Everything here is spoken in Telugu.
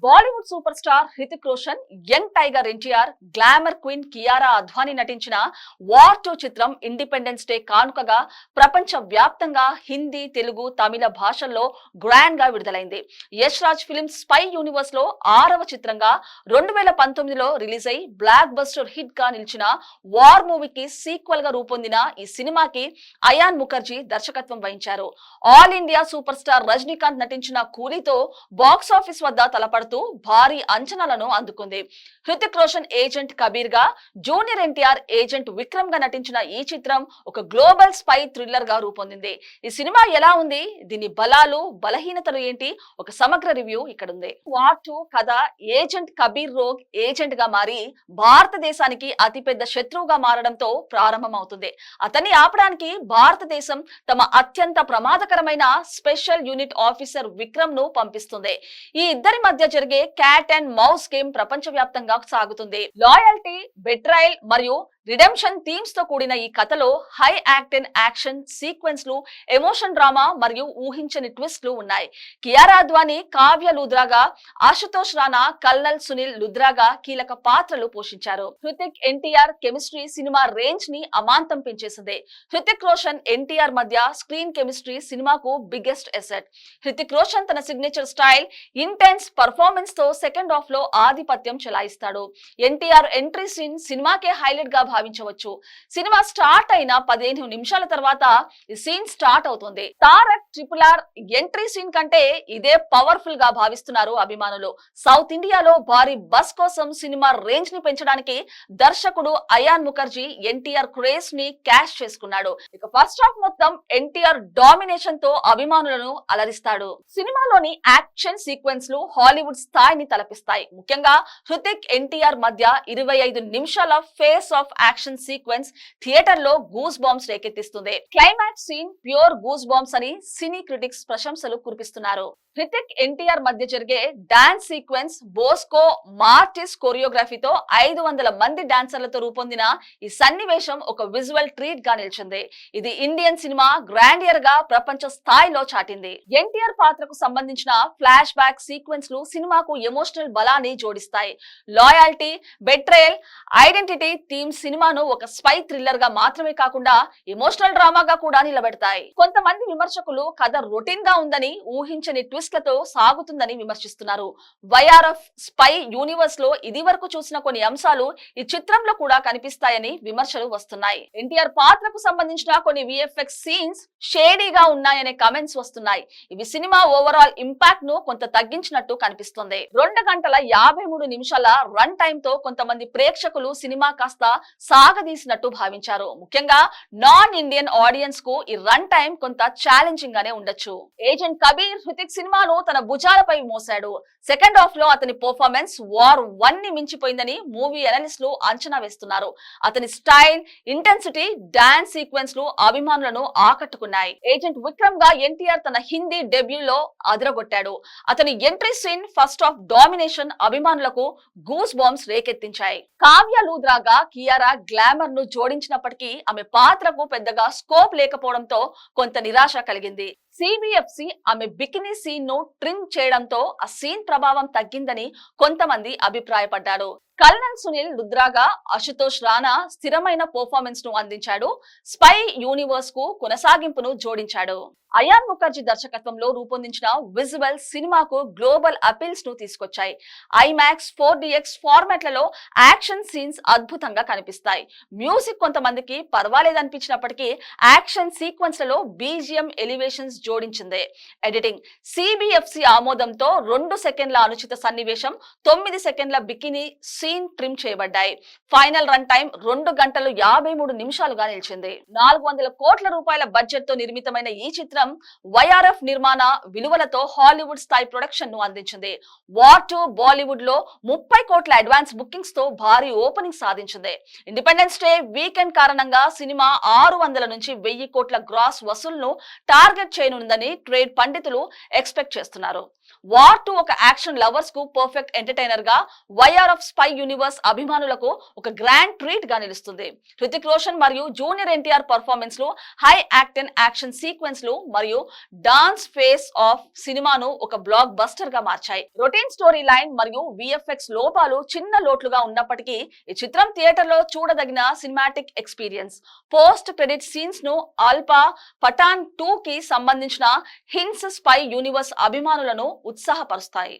Bollywood super star Hrithik Roshan, young tiger NTR, glamour queen Kiara Advani నటించిన వార్ 2 చిత్రం ఇండిపెండెన్స్ డే కానుకగా ప్రపంచ వ్యాప్తంగా హిందీ, తెలుగు, తమిళ భాషల్లో గ్రాండ్ గా విడుదలైంది. Yash Raj films spy universe లో 6వ చిత్రంగా 2019లో రిలీజ్ అయి బ్లాక్ బస్టర్ హిట్ గా నిలిచిన వార్ మూవీకి సీక్వెల్ గా రూపొందిన ఈ సినిమాకి అయాన్ ముఖర్జీ దర్శకత్వం వహించారు. All India super star Rajinikanth నటించిన కూలీతో బాక్స్ ఆఫీస్ వద్ద తలపడుతూ భారీ అంచనాలను అందుకుంది. హృతిక్ రోషన్ ఏజెంట్ కబీర్ గా, జూనియర్ ఎన్టీఆర్ ఏజెంట్ విక్రమ్ గా నటించిన ఈ చిత్రం ఒక గ్లోబల్ స్పై థ్రిల్లర్ గా రూపొందింది. ఈ సినిమా ఎలా ఉంది, దీని బలాలు బలహీనతలు ఏంటి, ఒక సమగ్ర రివ్యూ ఇక్కడ ఉంది. వార్ 2 కథ ఏజెంట్ కబీర్ రోగ్ ఏజెంట్ గా మారి భారతదేశానికి అతిపెద్ద శత్రువుగా మారడంతో ప్రారంభమవుతుంది. అతన్ని ఆపడానికి భారతదేశం తమ అత్యంత ప్రమాదకరమైన స్పెషల్ యూనిట్ ఆఫీసర్ విక్రమ్ ను పంపిస్తుంది. ఈ ఇద్దరి మధ్య జరిగే క్యాట్ అండ్ మౌస్ గేమ్ ప్రపంచవ్యాప్తంగా సాగుతుంది. లాయల్టీ, బెట్రాయల్ మరియు రిడెంప్షన్ థీమ్స్ తో కూడిన ఈ కథలో హై యాక్టెన్ యాక్షన్ సీక్వెన్స్ లు, ఎమోషన్ డ్రామా మరియు ఊహించని ట్విస్ట్లు ఉన్నాయి. కియారా అద్వానీ, కావ్య లూద్రాగా, ఆశుతోష్ రాణా, కల్నల్ సునీల్ లుద్రాగా కీలక పాత్రలు పోషించారు. Hrithik NTR chemistry cinema range ని అమాంతం పెంచేసింది. హృతిక్ రోషన్, ఎన్టీఆర్ మధ్య స్క్రీన్ కెమిస్ట్రీ సినిమాకు బిగ్గెస్ట్ ఎసెట్. హృతిక్ రోషన్ తన సిగ్నేచర్ స్టైల్, ఇంటెన్స్ పర్ఫార్మెన్స్ తో సెకండ్ హాఫ్ లో ఆధిపత్యం చెలాయిస్తాడు. ఎన్టీఆర్ ఎంట్రీ సీన్ సినిమాకే హైలైట్ గా భావించవచ్చు. సినిమా స్టార్ట్ అయిన 15 నిమిషాల తర్వాత ఈ సీన్ స్టార్ట్ అవుతుంది. తారక్ RRR ఎంట్రీ సీన్ కంటే ఇదే పవర్ఫుల్ గా భావిస్తున్నారు అభిమానులు. సౌత్ ఇండియాలో భారీ బస్ కోసం సినిమా రేంజ్ ని పెంచడానికి దర్శకుడు అయాన్ ముఖర్జీ ఎన్టీఆర్ క్రేజ్ ని క్యాష్ చేసుకున్నాడు. ఇక ఫస్ట్ హాఫ్ మొత్తం ఎన్టీఆర్ డామినేషన్ తో అభిమానులను అలరిస్తాడు. సినిమాలోని యాక్షన్ సీక్వెన్స్ లు హాలీవుడ్ స్థాయిని తలపిస్తాయి. ముఖ్యంగా హృతిక్ ఎన్టీఆర్ మధ్య 25 నిమిషాల face off action sequence theatre లో గూస్ బాంబ్స్ రేకెత్తిస్తుంది. Climax scene pure goosebumps అని సినీ క్రిటిక్స్ ప్రశంసలు కురిపిస్తున్నారు. హృతిక్ ఎన్టీఆర్ మధ్య జరిగే డాన్స్ సీక్వెన్స్ బోస్కో మార్టిస్ కొరియోగ్రఫీతో 500 మంది డాన్సర్లతో రూపొందిన ఈ సన్నివేశం ఒక విజువల్ ట్రీట్ గా నిలిచింది. ఇది ఇండియన్ సినిమా గ్రాండియర్ గా ప్రపంచ స్థాయిలో చాటింది. ఎన్టీఆర్ పాత్రకు సంబంధించిన ఫ్లాష్ బ్యాక్ సీక్వెన్స్ లు సినిమాకు ఎమోషనల్ బలాన్ని జోడిస్తాయి. లాయల్టీ, బెట్రేయల్, ఐడెంటిటీ థీమ్ సినిమాను ఒక స్పై థ్రిల్లర్ గా మాత్రమే కాకుండా ఎమోషనల్ డ్రామాగా కూడా నిలబెడతాయి. కొంతమంది విమర్శకులు కథ రొటీన్ గా ఉందని, ఊహించని ట్విస్ట్లతో సాగుతుందని విమర్శిస్తున్నారు. వైఆర్ఎఫ్ స్పై యూనివర్స్ లో ఇది వరకు చూసిన కొన్ని అంశాలు ఈ చిత్రంలో కూడా కనిపిస్తాయని విమర్శలు వస్తున్నాయి. ఎన్టీఆర్ పాత్రకు సంబంధించిన కొన్ని విఎఫ్ఎక్స్ సీన్స్ షేడీగా ఉన్నాయనే కామెంట్స్ వస్తున్నాయి. ఇవి సినిమా ఓవరాల్ ఇంపాక్ట్ ను కొంత తగ్గించినట్టు కనిపిస్తుంది. 2 గంటల 53 నిమిషాల రన్ టైమ్ తో కొంతమంది ప్రేక్షకులు సినిమా కాస్త సాగదీసినట్టు భావించారు. ముఖ్యంగా నాన్ ఇండియన్ ఆడియన్స్ కు ఈ రన్ టైమ్ కొంత ఛాలెంజింగ్ గానే ఉండొచ్చు. ఏజెంట్ కబీర్ హృతిక్ సినిమాను తన భుజాలపై మోసాడు. సెకండ్ హాఫ్ లో అతని పర్ఫార్మెన్స్ వార్ 1 ని మించిపోయిందని మూవీ అనలిస్టులు అంచనా వేస్తున్నారు. అతని స్టైల్, ఇంటెన్సిటీ, డాన్స్ సీక్వెన్స్ లు అభిమానులను ఆకట్టుకున్నాయి. ఏజెంట్ విక్రమ్ గా ఎన్టీఆర్ తన హిందీ డెబ్యూలో అదరగొట్టాడు. అతని entry scene, first half domination అభిమానులకు గూస్ బాంబ్స్ రేకెత్తించాయి. కావ్య లూద్రాగా కియారా గ్లామర్ ను జోడించినప్పటికీ ఆమె పాత్రకు పెద్దగా స్కోప్ లేకపోవడంతో కొంత నిరాశ కలిగింది. CBFC ఆమె బికినీ సీన్ ను ట్రిమ్ చేయడంతో ఆ సీన్ ప్రభావం తగ్గిందని కొంతమంది అభిప్రాయపడ్డారు. కల్నల్ సునీల్ లుద్రాగా అశుతోష్ రాణా స్థిరమైన పర్ఫార్మెన్స్ ను అందించాడు. స్పై యూనివర్స్ కు కొనసాగింపును జోడించాడు. అయాన్ ముఖర్జీ దర్శకత్వంలో రూపొందించిన విజువల్ సినిమాకు గ్లోబల్ అపీల్స్ ను తీసుకొచ్చాయి. IMAX 4DX ఫార్మాట్లలో యాక్షన్ సీన్స్ అద్భుతంగా కనిపిస్తాయి. మ్యూజిక్ కొంతమందికి పర్వాలేదనిపించినప్పటికీ యాక్షన్ సీక్వెన్స్లలో BGM ఎలివేషన్స్ జోడించింది. ఎడిటింగ్ CBFC ఆమోదంతో 2 సెకండ్ల అనుచిత సన్నివేశం, 9 సెకండ్ల బికినీ సీన్ ట్రిమ్ చేయబడ్డాయి. ఫైనల్ రన్ టైం 2 గంటలు 53 నిమిషాలుగా నిలిచింది. 400 కోట్ల రూపాయల బడ్జెట్ తో నిర్మితమైన ఈ చిత్రం వైఆర్ఎఫ్ నిర్మాణ విలువలతో హాలీవుడ్ స్థాయి ప్రొడక్షన్ ను అందించింది. వార్ 2 బాలీవుడ్ లో 30 కోట్ల అడ్వాన్స్ బుకింగ్స్ తో భారీ ఓపెనింగ్ సాధించింది. ఇండిపెండెన్స్ డే వీకెండ్ కారణంగా సినిమా 600 నుంచి 1000 కోట్ల గ్రాస్ వసూలును టార్గెట్ చేయనుందని ట్రేడ్ పండితులు ఎక్స్పెక్ట్ చేస్తున్నారు. వార్ 2 ఒక యాక్షన్ లవర్స్ కు పర్ఫెక్ట్ ఎంటర్టైనర్ గా, వైఆర్ఎఫ్ స్పై యూనివర్స్ అభిమానులకు ఒక గ్రాండ్ ట్రీట్ గా నిలుస్తుంది. హృతిక్ రోషన్ మరియు జూనియర్ ఎన్టీఆర్ పర్ఫార్మెన్స్ లు, హై యాక్షన్ సీక్వెన్స్ లు మరియు డాన్స్ ఫేస్ ఆఫ్ సినిమాను ఒక బ్లాక్ బస్టర్ గా మార్చాయి. రొటీన్ స్టోరీ లైన్ మరియు విఎఫ్ఎక్స్ లోపాలు చిన్న లోట్లుగా ఉన్నప్పటికీ ఈ చిత్రం థియేటర్ లో చూడదగిన cinematic experience. Post credit scenes ను ఆల్పా పఠాన్ 2 కి సంబంధించిన హింట్స్ స్పై యూనివర్స్ అభిమానులను ఉత్సాహపరుస్తాయి.